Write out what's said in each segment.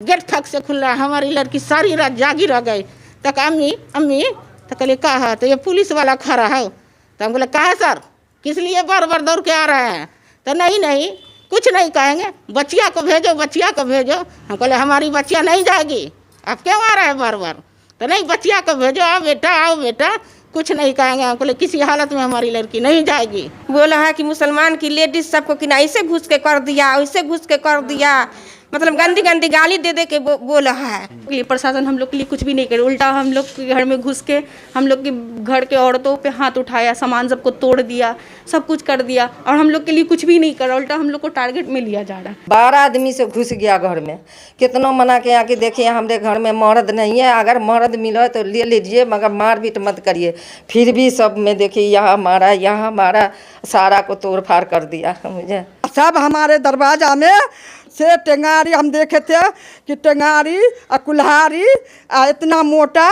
Gate थक से खुला, हमारी लड़की सारी रात जागी रह गई। तक अम्मी अम्मी तो कहले कहा है, तो ये पुलिस वाला खड़ा है। तो हम बोले कहा सर किस लिए बार बार दौड़ के आ रहे हैं? तो नहीं नहीं कुछ नहीं कहेंगे, बच्चिया को भेजो बच्चिया को भेजो। हम कहले हमारी बच्चिया नहीं जाएगी, आप क्यों आ रहे हैं बार बार? तो नहीं बच्चिया को भेजो, आओ बेटा कुछ नहीं कहेंगे। हम कहले किसी हालत में हमारी लड़की नहीं जाएगी। बोला है कि मुसलमान की लेडीज सबको कि ना ऐसे घुस के कर दिया, ऐसे घुस के कर दिया, मतलब गंदी गंदी गाली दे दे के बोला है। ये प्रशासन हम लोग के लिए कुछ भी नहीं करे, उल्टा हम लोग के घर में घुस के हम लोग के घर के औरतों पे हाथ उठाया, सामान सबको तोड़ दिया, सब कुछ कर दिया और हम लोग के लिए कुछ भी नहीं करा, उल्टा हम लोग को टारगेट में लिया जा रहा है। 12 आदमी से घुस गया घर में। कितना मना के आके देखिए हमारे घर में मर्द नहीं है, अगर मर्द मिले तो ले लीजिए मगर मार पीट मत करिए। फिर भी सब में देखिए यहाँ मारा सारा को तोड़ फाड़ कर दिया। मुझे सब हमारे दरवाजा में से टेंगारी हम देखे थे कि टेंगारी और कुल्हाड़ी इतना मोटा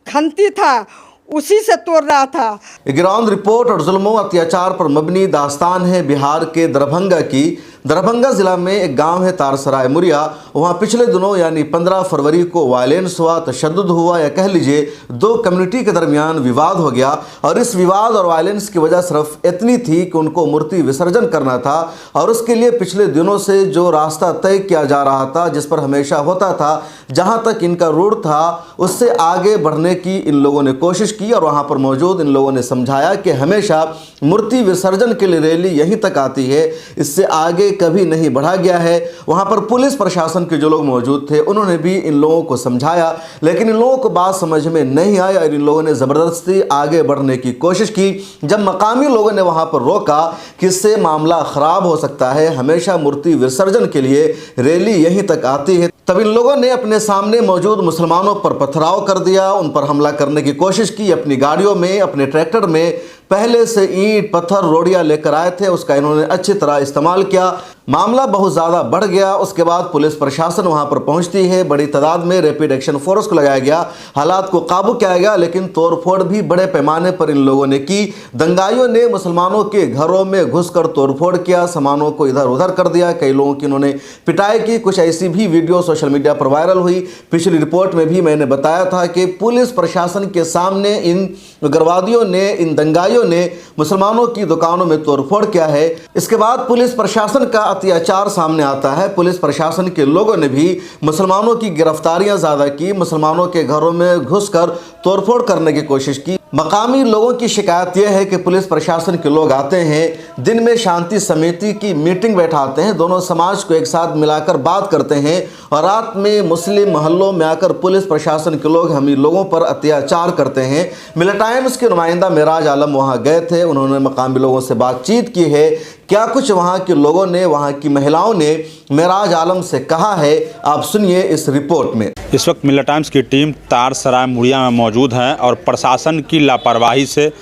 खंती था, उसी से तोड़ रहा था। ग्राउंड रिपोर्ट और जुल्मों अत्याचार पर मबनी दास्तान है बिहार के दरभंगा की। दरभंगा जिला में एक गांव है तारसराय मुरिया। वहां पिछले दिनों यानी 15 फरवरी को वायलेंस हुआ, तशद्दुद हुआ, या कह लीजिए दो कम्युनिटी के दरमियान विवाद हो गया। और इस विवाद और वायलेंस की वजह सिर्फ इतनी थी कि उनको मूर्ति विसर्जन करना था और उसके लिए पिछले दिनों से जो रास्ता तय किया जा रहा था, जिस पर हमेशा होता था, जहां तक इनका रूट था, उससे आगे बढ़ने की इन लोगों ने कोशिश की। और वहां पर मौजूद इन लोगों ने समझाया कि हमेशा मूर्ति विसर्जन के लिए रैली यहीं तक आती है, इससे आगे कभी नहीं बढ़ा गया है। वहां पर पुलिस प्रशासन के जो लोग मौजूद थे उन्होंने भी इन लोगों को समझाया, लेकिन इन लोगों को बात समझ में नहीं आई और इन लोगों ने ज़बरदस्ती आगे बढ़ने की कोशिश की। जब मकामी लोगों ने वहां पर रोका कि इससे मामला ख़राब हो सकता है, हमेशा मूर्ति विसर्जन के लिए रैली यहीं तक आती है, तब इन लोगों ने अपने सामने मौजूद मुसलमानों पर पथराव कर दिया, उन पर हमला करने की कोशिश की। अपनी गाड़ियों में, अपने ट्रैक्टर में पहले से ईंट पत्थर रोड़ियां लेकर आए थे, उसका इन्होंने अच्छी तरह इस्तेमाल किया। मामला बहुत ज़्यादा बढ़ गया। उसके बाद पुलिस प्रशासन वहां पर पहुंचती है, बड़ी तादाद में रैपिड एक्शन फोर्स को लगाया गया, हालात को काबू किया गया, लेकिन तोड़फोड़ भी बड़े पैमाने पर इन लोगों ने की। दंगाइयों ने मुसलमानों के घरों में घुसकर तोड़फोड़ किया, सामानों को इधर उधर कर दिया, कई लोगों की इन्होंने पिटाई की। कुछ ऐसी भी वीडियो सोशल मीडिया पर वायरल हुई। पिछली रिपोर्ट में भी मैंने बताया था कि पुलिस प्रशासन के सामने इन उग्रवादियों ने, इन दंगाइयों ने मुसलमानों की दुकानों में तोड़फोड़ किया है। इसके बाद पुलिस प्रशासन का अत्याचार सामने आता है। पुलिस प्रशासन के लोगों ने भी मुसलमानों की गिरफ्तारियां ज़्यादा की, मुसलमानों के घरों में घुसकर तोड़फोड़ करने की कोशिश की। मकामी लोगों की शिकायत यह है कि पुलिस प्रशासन के लोग आते हैं, दिन में शांति समिति की मीटिंग बैठाते हैं, दोनों समाज को एक साथ मिलाकर बात करते हैं, और रात में मुस्लिम मोहल्लों में आकर पुलिस प्रशासन के लोग हम लोगों पर अत्याचार करते हैं। मिल्क टाइम्स के नुमाइंदा मेराज आलम वहां गए थे, उन्होंने मकामी लोगों से बातचीत की है। क्या कुछ वहां के लोगों ने, वहां की महिलाओं ने मेराज आलम से कहा है, आप सुनिए इस रिपोर्ट में। इस वक्त मिल्क टाइम्स की टीम तारसराय मुड़िया में मौजूद है और प्रशासन की लापरवाही से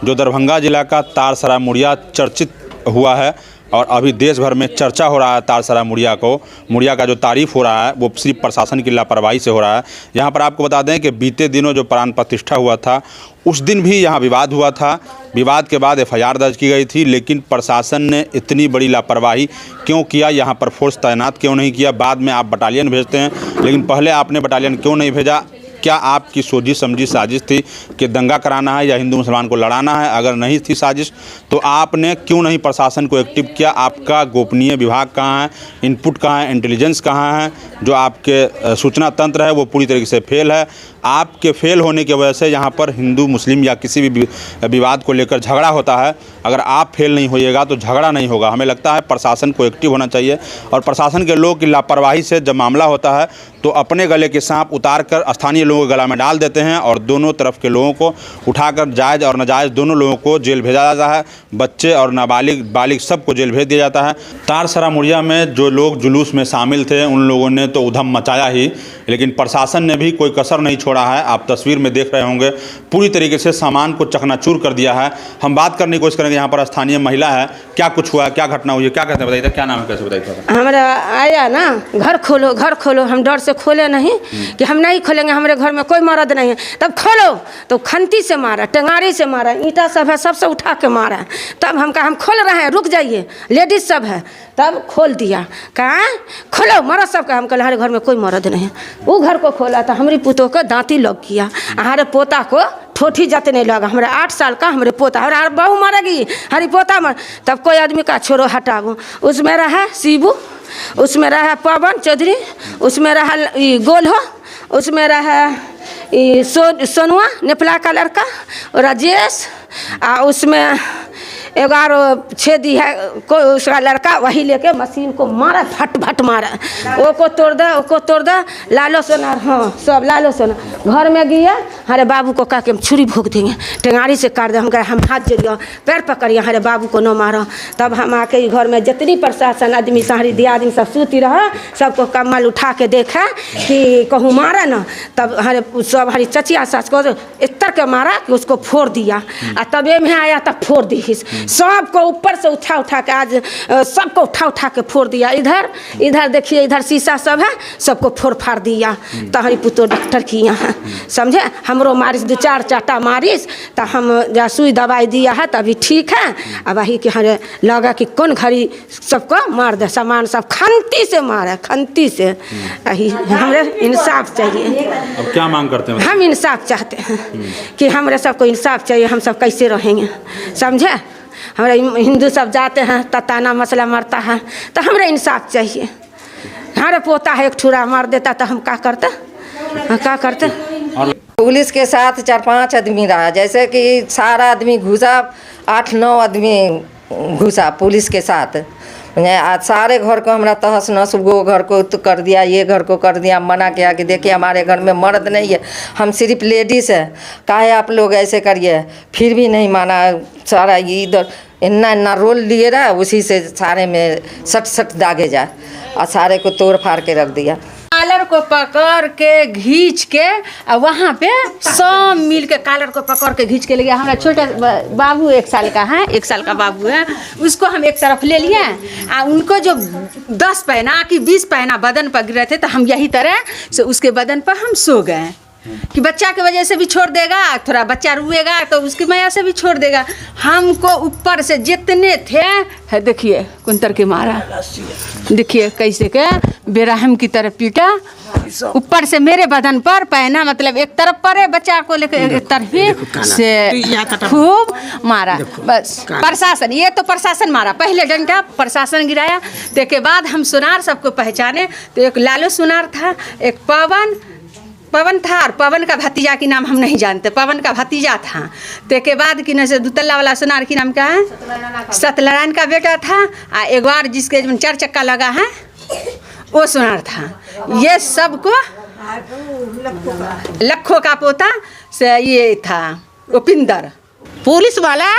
जो दरभंगा जिला का तारसराय मुड़िया चर्चित हुआ है और अभी देश भर में चर्चा हो रहा है तारसराय मुड़िया का जो तारीफ़ हो रहा है वो सिर्फ प्रशासन की लापरवाही से हो रहा है। यहाँ पर आपको बता दें कि बीते दिनों जो प्राण प्रतिष्ठा हुआ था उस दिन भी यहाँ विवाद हुआ था। विवाद के बाद FIR दर्ज की गई थी, लेकिन प्रशासन ने इतनी बड़ी लापरवाही क्यों किया? यहाँ पर फोर्स तैनात क्यों नहीं किया? बाद में आप बटालियन भेजते हैं, लेकिन पहले आपने बटालियन क्यों नहीं भेजा? क्या आपकी सोची समझी साजिश थी कि दंगा कराना है या हिंदू मुसलमान को लड़ाना है? अगर नहीं थी साजिश तो आपने क्यों नहीं प्रशासन को एक्टिव किया? आपका गोपनीय विभाग कहाँ है? इनपुट कहाँ है? इंटेलिजेंस कहाँ है? जो आपके सूचना तंत्र है वो पूरी तरीके से फेल है। आपके फेल होने की वजह से यहाँ पर हिंदू मुस्लिम या किसी भी विवाद को लेकर झगड़ा होता है। अगर आप फेल नहीं होइएगा तो झगड़ा नहीं होगा। हमें लगता है प्रशासन को एक्टिव होना चाहिए और प्रशासन के लोगों की लापरवाही से जब मामला होता है तो अपने गले के सांप उतार कर स्थानीय लोगों के गला में डाल देते हैं और दोनों तरफ के लोगों को उठाकर जायज़ और नाजायज़ दोनों लोगों को जेल भेजा जाता है। बच्चे और नाबालिग बालिग सबको जेल भेज दिया जाता है। तारसराय मुड़िया में जो लोग जुलूस में शामिल थे उन लोगों ने तो उधम मचाया ही, लेकिन प्रशासन ने भी कोई कसर नहीं छोड़ा है। आप तस्वीर में देख रहे होंगे, पूरी तरीके से सामान को चकनाचूर कर दिया है। हम बात करने की कोशिश करेंगे। यहाँ पर स्थानीय महिला है, क्या कुछ हुआ, क्या घटना हुई है, क्या कहते हैं बताइए, क्या नाम है, कैसे बताइए? हमारा आया ना घर खोलो, हम डर से खोले नहीं कि हम नहीं खोलेंगे, हमारे घर में कोई मर्द नहीं है। तब खोलो तो खंती से मारा, टेंगारी से मारा, ईंटा सब है सबसे उठा के मारा। तब हम कहा हम खोल रहे हैं, रुक जाइए, लेडीज सब है। तब खोल दिया, कहा खोलो मर्द सब का। हम कहले हमारे घर में कोई मर्द नहीं है। वो घर को खोला तो हमारी पुतों को दांती लग गया, हमारे पोता को ठोठी जाते नहीं लगा। हमारे 8 साल का हमारे पोता, हमारे बहू मरेगी, हमारी पोता मर। तब कोई आदमी का छोड़ो हटाओ, उसमें रहा शिबू, उसमें रहा पवन चौधरी, उसमें रहा गोल्हो, उसमें रहा सोनुआ नेपाल का लड़का, राजेश, उसमें 11 छेदी है कोई उसका लड़का, वही लेके मशीन को मारा, फट फट मारा, वो को तोड़ दे, वो को तोड़ दे। लालो सोनार, हाँ सब लालो सोनार घर में गया। हमारे बाबू को कहा कि हम छुरी भोग देंगे, टेंगारी से काट दे। हम कहे हम हाथ जोड़िए, पैर पकड़िए, हमारे बाबू को न मारो। तब हम आके घर में जितनी प्रशासन आदमी सारी दियादी सब सूती रहा, सबको कम्बल उठा के देखा कि कहूँ मारा न। तब हमारे सब हमारी चचिया सास को इतर के मारा कि उसको फोड़ दिया। तबे में आया तब फोड़ दी, सबको ऊपर से उठा उठा के आज सबको उठा उठा के फोड़ दिया। इधर इधर देखिए, इधर शीशा सब है, सबको फोड़ फाड़ दिया। तो हमारी पुतो डॉक्टर की यहाँ समझे, हमरो मारिस 2-4 चाटा मारिस, तो हम जा सुई दवाई दिया है तभी ठीक है। अब वही कि हमें लगा कि कौन घड़ी सबको मार दे, सामान सब खंती से मारे, खंती से। यही हमें इंसाफ चाहिए। अब क्या मांग करते हैं? हम इंसाफ चाहते हैं कि हमारे सबको इंसाफ चाहिए। हम सब कैसे रहेंगे समझे? हमारे हिंदू सब जाते हैं तो ताना मसला मरता है, तो हमें इंसाफ चाहिए। हमारे पोता है एक ठुरा मार देता तो हम क्या करते, क्या करते? पुलिस के साथ 4-5 आदमी रहा, जैसे कि सारा आदमी घुसा, 8-9 आदमी घुसा पुलिस के साथ। आज सारे घर को हमारा तहस नहस, वो घर को तो कर दिया, ये घर को कर दिया। मना किया कि देखिए हमारे घर में मर्द नहीं है, हम सिर्फ लेडीज़ है, काहे आप लोग ऐसे करिए। फिर भी नहीं माना। सारा इधर इन्ना रोल लिए रहा, उसी से सारे में सट दागे जाए और सारे को तोड़ फाड़ के रख दिया। कालर को पकड़ के घींच के वहाँ पे सब मिल के कालर को पकड़ के घींच के ले गया। हमारा छोटा बाबू 1 साल का है, 1 साल का बाबू है, उसको हम एक तरफ ले लिए। उनको जो 10 पैना कि 20 पैना बदन पर गिरे थे, तो हम यही तरह से उसके बदन पर हम सो गए कि बच्चा की वजह से भी छोड़ देगा, थोड़ा बच्चा रुएगा तो उसकी माया से भी छोड़ देगा। हमको ऊपर से जितने थे है देखिए कुंतर के मारा, देखिए कैसे के बेरहम की तरह पीटा। ऊपर से मेरे बदन पर पहना, मतलब एक तरफ पर है, बच्चा को लेकर एक तरफ से खूब मारा। बस प्रशासन, ये तो प्रशासन मारा, पहले डंडा प्रशासन गिराया। तो के बाद हम सुनार सबको पहचाने, तो एक लालू सुनार था, एक पवन था, और पवन का भतीजा की नाम हम नहीं जानते, पवन का भतीजा था। तो के बाद कि न से दुतल्ला वाला सुनार की नाम क्या है, सत्यनारायण का बेटा था। एक बार जिसके 4 चक्का लगा है वो सुनार था। ये सबको लखों का पोता से ये था उपिंदर। पुलिस वाला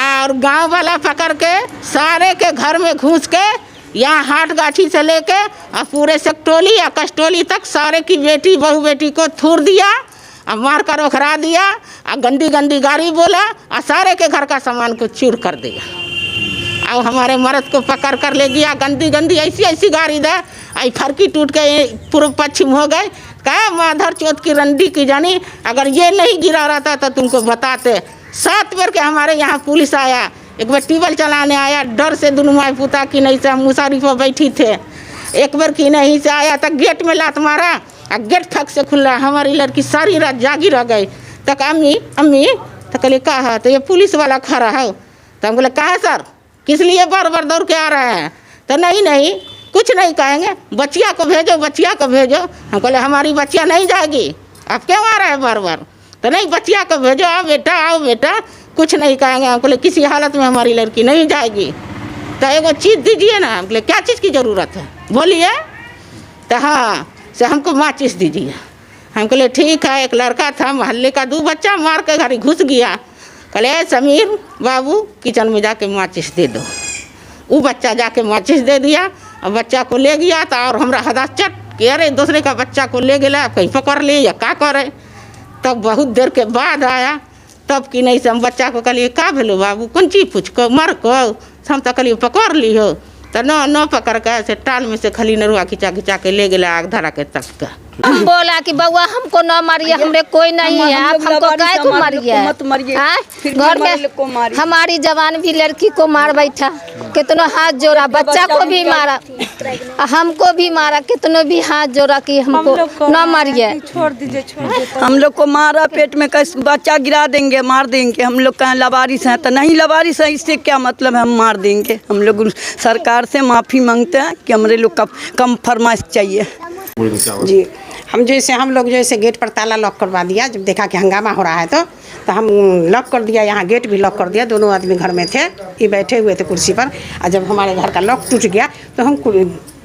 और गांव वाला पकड़ के सारे के घर में घुस के यहाँ हाट गाछी से लेके और पूरे सकटोली या कस्टोली तक सारे की बेटी बहू बेटी को थूर दिया और मार कर उखड़ा दिया और गंदी गंदी गाड़ी बोला और सारे के घर का सामान को चूर कर दिया। और हमारे मर्द को पकड़ कर ले गया, गंदी गंदी ऐसी गाड़ी दे, आई फरकी टूट के पूर्व पश्चिम हो गए। क्या माधर चौथ की रंडी की जानी, अगर ये नहीं गिरा रहता तो तुमको बताते। 7 बार के हमारे यहाँ पुलिस आया, एक बार टीबल चलाने आया, डर से दोनों माई पुता की नहीं से हम मुसारी पर बैठी थे। एक बार की नहीं से आया तो गेट में लात मारा और गेट फक से खुला। हमारी लड़की सारी रात जागी रह गई। तक अम्मी तो कहले कहा, तो ये पुलिस वाला खड़ा है। तो हम बोले कहा सर, किस लिए बार बार दौड़ के आ रहे हैं? तो नहीं कुछ नहीं कहेंगे, बच्चिया को भेजो, बच्चिया को भेजो। हम बोले हमारी बच्चिया नहीं जाएगी, आप क्यों आ रहे हैं बार बार? तो नहीं, बच्चिया को भेजो, आओ बेटा, कुछ नहीं कहेंगे। हम बोले किसी हालत में हमारी लड़की नहीं जाएगी, तो एगो चीज़ दीजिए ना। हम बोले क्या चीज़ की ज़रूरत है बोलिए? तो हाँ से हमको माचिस दीजिए। हम बोले ठीक है। एक लड़का था मोहल्ले का, 2 बच्चा मार के घर घुस गया। कहले समीर बाबू किचन में जाके माचिस दे दो। वो बच्चा जाके माचिस दे दिया और बच्चा को ले गया। तो और हमारा हदाचट कि अरे दूसरे का बच्चा को ले गया, कहीं पकड़ ले या क्या करे। तब बहुत देर के बाद आया, तब कि नहीं से हम बच्चा को कहलिए का भेलो बाबू, कौन चीज पूछ को मर को? हम तो कहलिए पकड़ ली हो। तो न पकड़ के ऐसे टाल में से खली नरुआ खिंचा खिंचा के ले गया आग धरा के तक का। हम बोला कि बउआ हमको न मारिए, हमरे कोई नहीं है, आप हमको काय को मारिए? घर में हमारी जवान भी लड़की को मार बैठा, कितनों हाथ जोड़ा, बच्चा को भी मारा, हमको भी मारा, कितनों भी हाथ जोड़ा कि हमको न मारिए। छोड़ दीजिए, हम लोग को मारा, पेट में कैसे बच्चा गिरा देंगे, मार देंगे। हम लोग कहें लवारिस हैं तो नहीं लवारिस है, इससे क्या मतलब है, हम मार देंगे। हम लोग सरकार से माफ़ी मांगते हैं कि हमारे लोग का कम फरमाइश चाहिए। जी हम लोग जैसे गेट पर ताला लॉक करवा दिया, जब देखा कि हंगामा हो रहा है तो हम लॉक कर दिया, यहाँ गेट भी लॉक कर दिया। दोनों आदमी घर में थे, ये बैठे हुए थे कुर्सी पर। और जब हमारे घर का लॉक टूट गया तो हम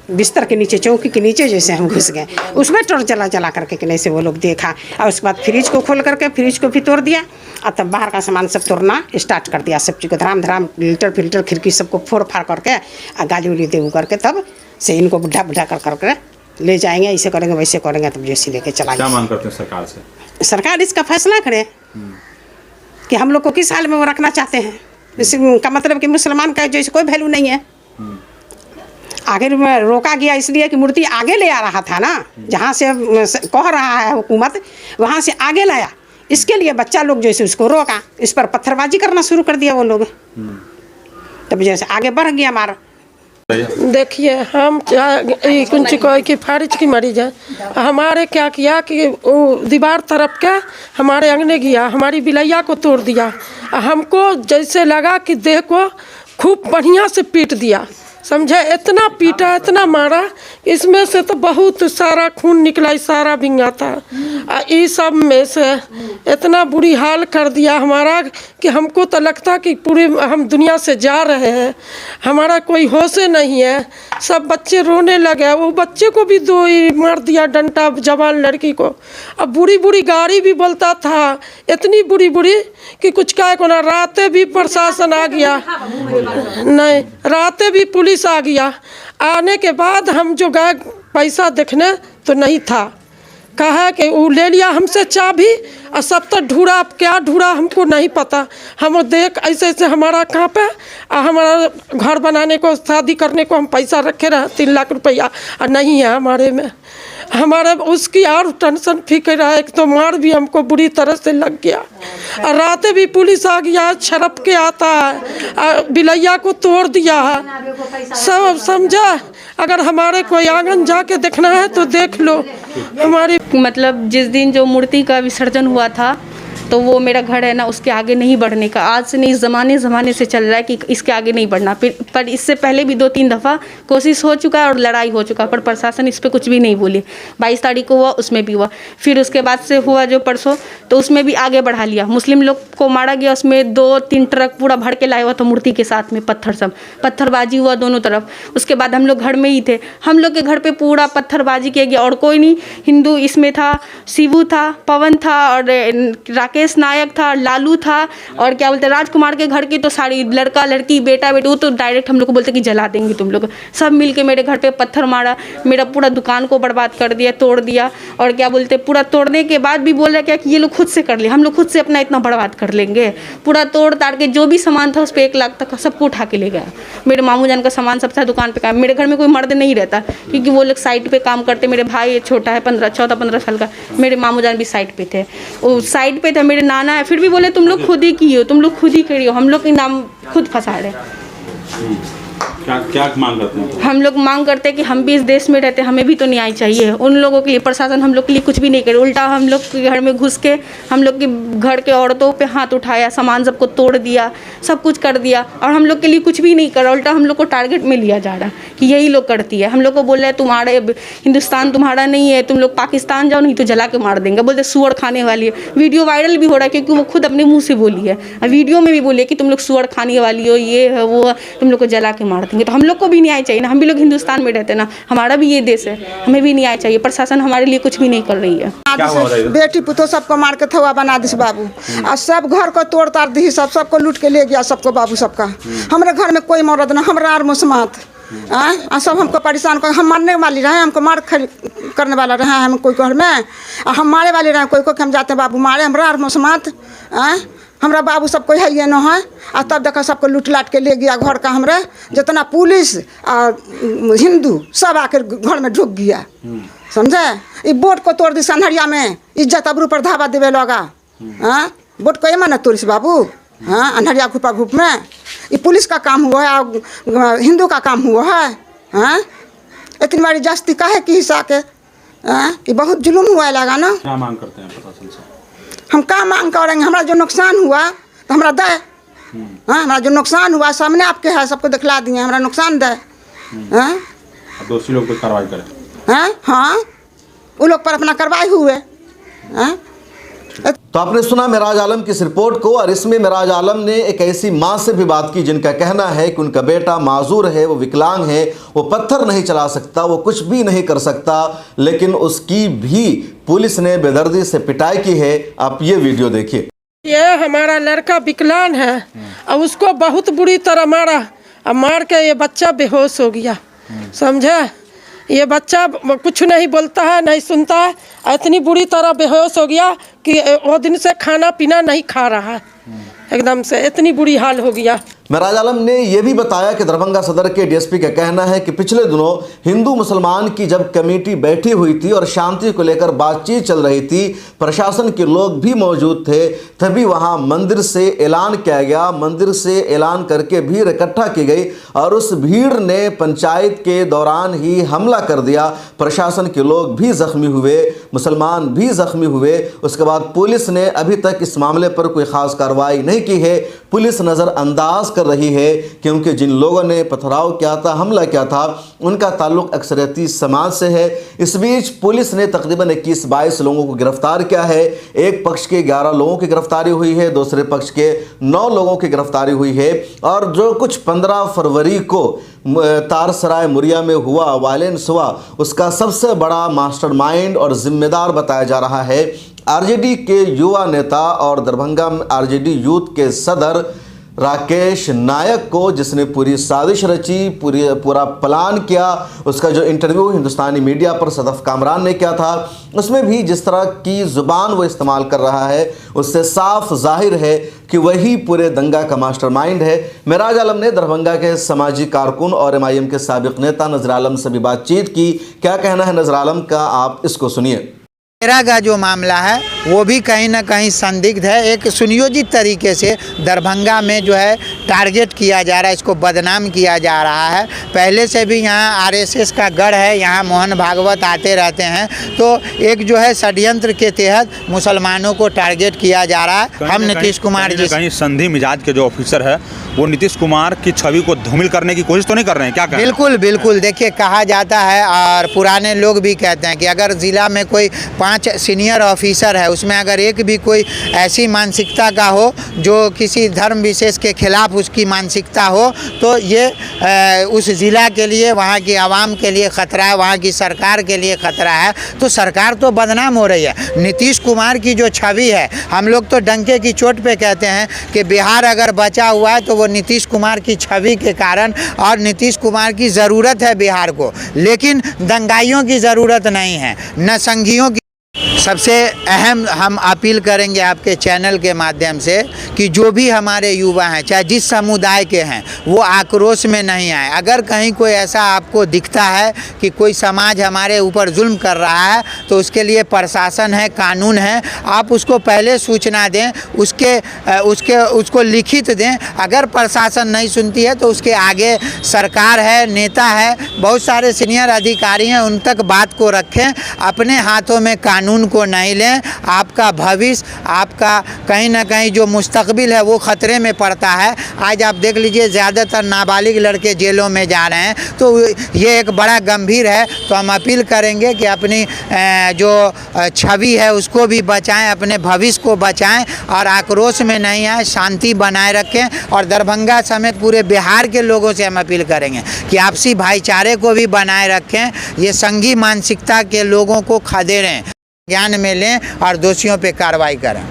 बिस्तर के नीचे, चौकी के नीचे जैसे हम घुस गए, उसमें टॉर्च जला करके कि से वो लोग देखा। और उसके बाद फ्रिज को खोल करके फ्रिज को भी तोड़ दिया, और तब बाहर का सामान सब तोड़ना स्टार्ट कर दिया। सब चीज़ को धराम लीटर फिल्टर खिड़की सबको फोड़ फाड़ करके और गाली उली दे करके तब से इनको बुढ़ा करके ले जाएंगे, ऐसे करेंगे वैसे करेंगे, तब जैसे लेके चलाएंगे। क्या मांग करते हैं सरकार से? सरकार इसका फैसला करे कि हम लोग को किस हाल में वो रखना चाहते हैं। इसका मतलब कि मुसलमान का जैसे कोई वैल्यू नहीं है। आगे में रोका गया इसलिए कि मूर्ति आगे ले आ रहा था ना, जहाँ से कह रहा है हुकूमत वहाँ से आगे लाया, इसके लिए बच्चा लोग जैसे उसको रोका, इस पर पत्थरबाजी करना शुरू कर दिया वो लोग, तब जैसे आगे बढ़ गया हमारा। देखिए हम कुछ कोई की फारिज की मरीज है, हमारे क्या किया कि वो दीवार तरफ के हमारे अंगने गया, हमारी बिलैया को तोड़ दिया। हमको जैसे लगा कि देह को खूब बढ़िया से पीट दिया, समझे, इतना पीटा इतना मारा, इसमें से तो बहुत सारा खून निकला, सारा भिंगा था। इस सब में से इतना बुरी हाल कर दिया हमारा कि हमको तो लगता कि पूरे हम दुनिया से जा रहे हैं, हमारा कोई होश नहीं है। सब बच्चे रोने लगे, वो बच्चे को भी दो ही मार दिया डंडा, जवान लड़की को। अब बुरी बुरी गाड़ी भी बोलता था, इतनी बुरी कि कुछ क्या को ना। रातें भी प्रशासन आ गया, नहीं रातें भी पुलिस आ गया। आने के बाद हम जो गए पैसा देखने तो नहीं था, कहा कि वो ले लिया हमसे चाबी और सब तक ढूंढा, अब क्या ढूंढा हमको नहीं पता। हम देख ऐसे ऐसे हमारा कहाँ पे हमारा घर बनाने को, शादी करने को हम पैसा रखे रहे 3 लाख रुपया और नहीं है हमारे में। हमारे उसकी और टेंशन फिक्र है, एक तो मार भी हमको बुरी तरह से लग गया, और रातें भी पुलिस आ गया, छरप के आता है, बिलैया को तोड़ दिया है सब, समझा। अगर हमारे कोई आंगन जाके देखना है तो देख लो हमारी। मतलब जिस दिन जो मूर्ति का विसर्जन हुआ था तो वो मेरा घर है ना, उसके आगे नहीं बढ़ने का, आज से नहीं ज़माने से चल रहा है कि इसके आगे नहीं बढ़ना। पर इससे पहले भी 2-3 दफ़ा कोशिश हो चुका है और लड़ाई हो चुका, पर प्रशासन इस पर कुछ भी नहीं बोली। 22 तारीख को हुआ, उसमें भी हुआ, फिर उसके बाद से हुआ जो परसों, तो उसमें भी आगे बढ़ा लिया। मुस्लिम लोग को मारा गया, उसमें 2-3 ट्रक पूरा भर के लाया हुआ था मूर्ति के साथ में, पत्थरबाजी हुआ दोनों तरफ। उसके बाद हम लोग घर में ही थे, हम लोग के घर पर पूरा पत्थरबाजी किया गया, और कोई नहीं, हिंदू इसमें था, शिवू था, पवन था, और राकेश नायक था, लालू था, और क्या बोलते राजकुमार के घर की तो सारी लड़का लड़की बेटा बेटी, वो तो डायरेक्ट हम लोग को बोलते कि जला देंगे तुम लोग। सब मिलके मेरे घर पे पत्थर मारा, मेरा पूरा दुकान को बर्बाद कर दिया, तोड़ दिया। और क्या बोलते पूरा तोड़ने के बाद भी बोल रहे क्या कि ये लोग खुद से कर ले, हम लोग खुद से अपना इतना बर्बाद कर लेंगे। पूरा तोड़ ताड़ के जो भी सामान था उस पर 1 लाख तक सबको उठा के ले गया। मेरे मामू जान का सामान सब था दुकान पे काम। मेरे घर में कोई मर्द नहीं रहता क्योंकि वो लोग साइड पे काम करते। मेरे भाई छोटा है 14-15 साल का, मेरे मामू जान भी साइड पे थे, वो साइड पे थे। मेरे नाना है, फिर भी बोले तुम लोग खुद ही किए हो, तुम लोग खुद ही करियो, हम लोग के नाम खुद फंसा रहे। क्या मांग करते हैं? हम लोग मांग करते हैं कि हम भी इस देश में रहते हैं, हमें भी तो न्याय चाहिए। उन लोगों के लिए प्रशासन हम लोग के लिए कुछ भी नहीं करे, उल्टा हम लोग के घर में घुस के हम लोग के घर के औरतों पे हाथ उठाया, सामान सबको तोड़ दिया, सब कुछ कर दिया, और हम लोग के लिए कुछ भी नहीं करा। उल्टा हम लोग को टारगेट में लिया जा रहा है कि यही लोग करती है। हम लोग को बोल रहे हैं तुम्हारे हिंदुस्तान तुम्हारा नहीं है, तुम लोग पाकिस्तान जाओ, नहीं तो जला के मार देंगे। बोलते सुअर खाने वाली है। वीडियो वायरल भी हो रहा है क्योंकि वो खुद अपने मुँह से बोली है, वीडियो में भी बोली है कि तुम लोग सुअर खाने वाली हो, ये है वो, तुम लोग को जला के मार देंगे। तो हम लोग को भी न्याय चाहिए ना, हम भी लोग हिंदुस्तान में रहते हैं ना, हमारा भी ये देश है, हमें भी न्याय चाहिए। प्रशासन हमारे लिए कुछ भी नहीं कर रही है। बेटी पुतो सबको मार के थवा बना दी बाबू, और सब घर को तोड़ ताड़ दी, सबको लूट के ले गया सबको बाबू सबका। हमारे घर में कोई मर्द ना, हमारा आर मुसमात सब हमको परेशान कर, हम मारने वाली रहे, हमको मार करने वाला रहे हम कोई घर में, हम मारे वाले रहे कोई को हम जाते हैं बाबू मारे, हमारा आर मुसमात हमरा बाबू सब कोई है ये न है। आ तब देखा सबको लूट लाट के ले गया घर का। हमरे जितना पुलिस और हिंदू सब आकर घर में ढुक गया, समझे। ये बोट को तोड़ दी सनहरिया में, इज्जत अबरू पर धावा देवे लगा। हाँ, बोट को ये माना तोड़िस बाबू। हाँ, अनहरिया घुपा घुप में ये पुलिस का काम हुआ है और हिंदू का काम हुआ है। हाँ, इतनी बड़ी जास्ती काहे की हिस्सा के। हाँ, ये बहुत जुलूम हुआ लगा ना। क्या मांग करते हैं प्रशासन से? हम क्या मांग करेंगे? हमारा जो नुकसान हुआ तो हमारा दे। हाँ, हमारा जो नुकसान हुआ सामने आपके है, सबको दिखला दिए, हमारा नुकसान दे। हाँ, दोषी लोग पर कार्रवाई करें। हाँ हाँ, वो लोग पर अपना कार्रवाई हुए। हाँ, तो आपने सुना मेराज आलम की इस रिपोर्ट को, और इसमें मेराज आलम ने एक ऐसी मां से भी बात की जिनका कहना है कि उनका बेटा माजूर है, वो विकलांग है, वो पत्थर नहीं चला सकता, वो कुछ भी नहीं कर सकता, लेकिन उसकी भी पुलिस ने बेदर्दी से पिटाई की है। आप ये वीडियो देखिए। ये हमारा लड़का विकलांग है और उसको बहुत बुरी तरह मारा और मार के ये बच्चा बेहोश हो गया, समझे। ये बच्चा कुछ नहीं बोलता है, नहीं सुनता है, इतनी बुरी तरह बेहोश हो गया कि वो दिन से खाना पीना नहीं खा रहा है, एकदम से इतनी बुरी हाल हो गया। मेराज आलम ने यह भी बताया कि दरभंगा सदर के डीएसपी का कहना है कि पिछले दिनों हिंदू मुसलमान की जब कमेटी बैठी हुई थी और शांति को लेकर बातचीत चल रही थी, प्रशासन के लोग भी मौजूद थे, तभी वहां मंदिर से ऐलान किया गया। मंदिर से ऐलान करके भीड़ इकट्ठा की गई और उस भीड़ ने पंचायत के दौरान ही हमला कर दिया। प्रशासन के लोग भी जख्मी हुए, मुसलमान भी जख्मी हुए। उसके बाद पुलिस ने अभी तक इस मामले पर कोई खास कार्रवाई नहीं की है। पुलिस नज़रअंदाज कर रही है क्योंकि जिन लोगों ने पथराव किया था, हमला किया था, उनका ताल्लुक अक्सरियती समाज से है। इस बीच पुलिस ने तकरीबन 21-22 लोगों को गिरफ्तार किया है। एक पक्ष के 11 लोगों की गिरफ्तारी हुई है, दूसरे पक्ष के 9 लोगों की गिरफ्तारी हुई है। और जो कुछ 15 फरवरी को तारसराय मुरिया में हुआ, वायलेंस हुआ, उसका सबसे बड़ा मास्टरमाइंड और जिम्मेदार बताया जा रहा है आरजेडी के युवा नेता और दरभंगा आरजेडी यूथ के सदर राकेश नायक को, जिसने पूरी साजिश रची, पूरा प्लान किया। उसका जो इंटरव्यू हिंदुस्तानी मीडिया पर सदफ कामरान ने किया था, उसमें भी जिस तरह की ज़ुबान वो इस्तेमाल कर रहा है, उससे साफ जाहिर है कि वही पूरे दंगा का मास्टरमाइंड है। मेराज आलम ने दरभंगा के समाजी कारकुन और MIM के साबिक नेता नज़र आलम से भी बातचीत की। क्या कहना है नज़र आलम का, आप इसको सुनिए। मेरा का जो मामला है वो भी कहीं ना कहीं संदिग्ध है। एक सुनियोजित तरीके से दरभंगा में जो है टारगेट किया जा रहा है, इसको बदनाम किया जा रहा है। पहले से भी यहाँ RSS का गढ़ है, यहाँ मोहन भागवत आते रहते हैं, तो एक जो है षड्यंत्र के तहत मुसलमानों को टारगेट किया जा रहा है। हम नीतीश कुमार जी कहीं संधि मिजाज के जो ऑफिसर है वो नीतीश कुमार की छवि को धूमिल करने की कोशिश तो नहीं कर रहे हैं? क्या करें? बिल्कुल बिल्कुल, देखिए कहा जाता है और पुराने लोग भी कहते हैं कि अगर ज़िला में कोई 5 सीनियर ऑफिसर है, उसमें अगर एक भी कोई ऐसी मानसिकता का हो जो किसी धर्म विशेष के खिलाफ उसकी मानसिकता हो, तो ये उस ज़िला के लिए, वहाँ की आवाम के लिए ख़तरा है, वहाँ की सरकार के लिए ख़तरा है। तो सरकार तो बदनाम हो रही है। नीतीश कुमार की जो छवि है, हम लोग तो डंके की चोट पे कहते हैं कि बिहार अगर बचा हुआ है तो वो नीतीश कुमार की छवि के कारण, और नीतीश कुमार की ज़रूरत है बिहार को, लेकिन दंगाइयों की ज़रूरत नहीं है, न संघियों की। सबसे अहम हम अपील करेंगे आपके चैनल के माध्यम से कि जो भी हमारे युवा हैं, चाहे जिस समुदाय के हैं, वो आक्रोश में नहीं आए। अगर कहीं कोई ऐसा आपको दिखता है कि कोई समाज हमारे ऊपर जुल्म कर रहा है, तो उसके लिए प्रशासन है, कानून है, आप उसको पहले सूचना दें, उसको लिखित दें। अगर प्रशासन नहीं सुनती है तो उसके आगे सरकार है, नेता है, बहुत सारे सीनियर अधिकारी हैं, उन तक बात को रखें। अपने हाथों में कानून को नहीं लें। आपका भविष्य, आपका कहीं ना कहीं जो मुस्तकबिल है वो ख़तरे में पड़ता है। आज आप देख लीजिए ज़्यादातर नाबालिग लड़के जेलों में जा रहे हैं, तो ये एक बड़ा गंभीर है। तो हम अपील करेंगे कि अपनी जो छवि है उसको भी बचाएं, अपने भविष्य को बचाएं और आक्रोश में नहीं आए, शांति बनाए रखें। और दरभंगा समेत पूरे बिहार के लोगों से हम अपील करेंगे कि आपसी भाईचारे को भी बनाए रखें। ये संघी मानसिकता के लोगों को खदेड़ें, ज्ञान में लें और दोषियों पे कार्रवाई करें।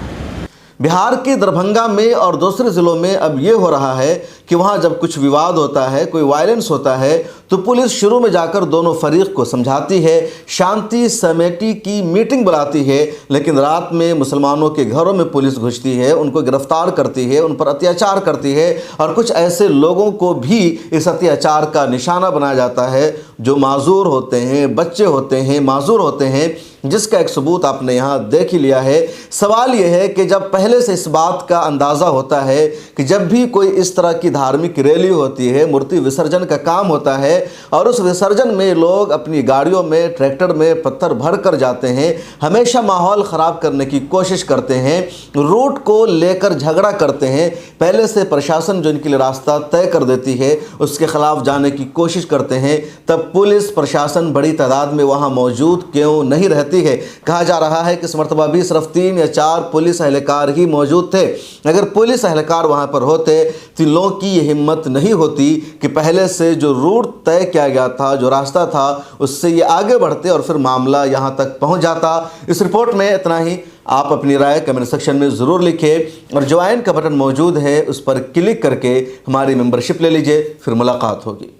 बिहार के दरभंगा में और दूसरे ज़िलों में अब ये हो रहा है कि वहाँ जब कुछ विवाद होता है, कोई वायलेंस होता है, तो पुलिस शुरू में जाकर दोनों फरीक को समझाती है, शांति समिति की मीटिंग बुलाती है, लेकिन रात में मुसलमानों के घरों में पुलिस घुसती है, उनको गिरफ्तार करती है, उन पर अत्याचार करती है और कुछ ऐसे लोगों को भी इस अत्याचार का निशाना बनाया जाता है जो माजूर होते हैं, बच्चे होते हैं, माजूर होते हैं, जिसका एक सबूत आपने यहाँ देख ही लिया है। सवाल यह है कि जब पहले से इस बात का अंदाज़ा होता है कि जब भी कोई इस तरह की धार्मिक रैली होती है, मूर्ति विसर्जन का काम होता है और उस विसर्जन में लोग अपनी गाड़ियों में, ट्रैक्टर में पत्थर भर कर जाते हैं, हमेशा माहौल ख़राब करने की कोशिश करते हैं, रूट को लेकर झगड़ा करते हैं, पहले से प्रशासन जो इनके लिए रास्ता तय कर देती है उसके ख़िलाफ़ जाने की कोशिश करते हैं, तब पुलिस प्रशासन बड़ी तादाद में वहाँ मौजूद क्यों नहीं रहती है। कहा जा रहा है कि इस मरतबा भी सिर्फ 3 या 4 पुलिस एहलकार ही मौजूद थे। अगर पुलिस एहलकार वहाँ पर होते तो लोगों की ये हिम्मत नहीं होती कि पहले से जो रूट तय किया गया था, जो रास्ता था, उससे ये आगे बढ़ते और फिर मामला यहाँ तक पहुँच जाता। इस रिपोर्ट में इतना ही। आप अपनी राय कमेंट सेक्शन में ज़रूर लिखें और ज्वाइन का बटन मौजूद है, उस पर क्लिक करके हमारी मेंबरशिप ले लीजिए। फिर मुलाकात होगी।